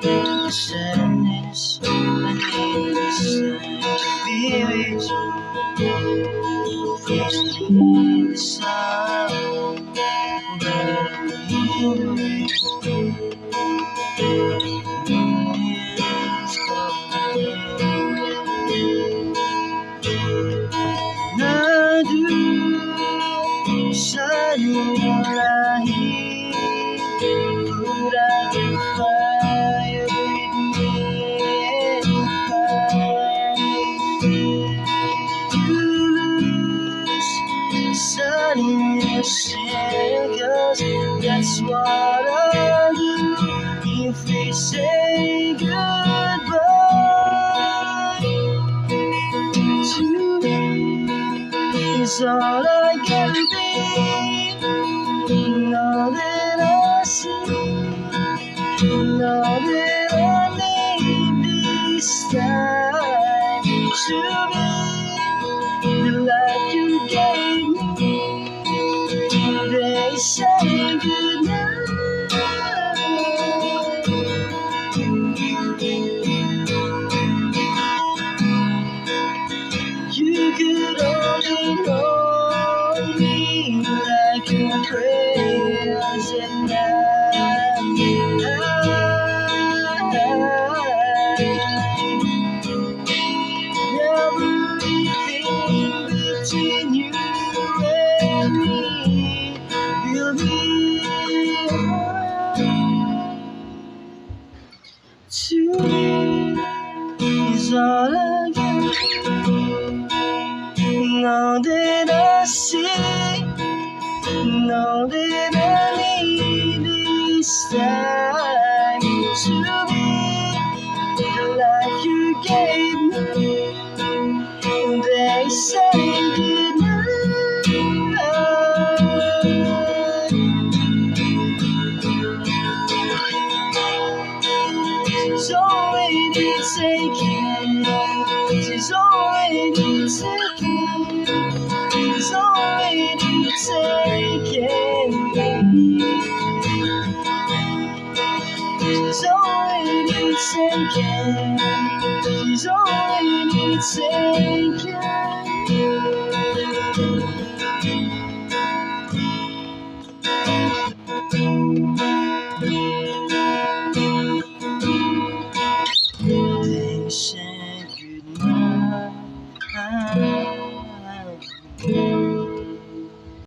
The sadness I need this time to be with you. Frozen in the sun, burning in the rain. Winds coming. Nadu sanulahi, put out the fire with me and fight. You lose sun in your skin, 'cause that's what I do if we say goodbye. To me is all I can be, all that I see, all that I need this time. To me, the life you gave me, they say goodnight. You could only hold me like your prayers at night. Everything between you and me will be to me is all I can do. All that I see, all that I need this time. To be the life you gave me, they say goodnight. She's already taken, she's already taken, she's already taken me. She's already taken, she's already taken.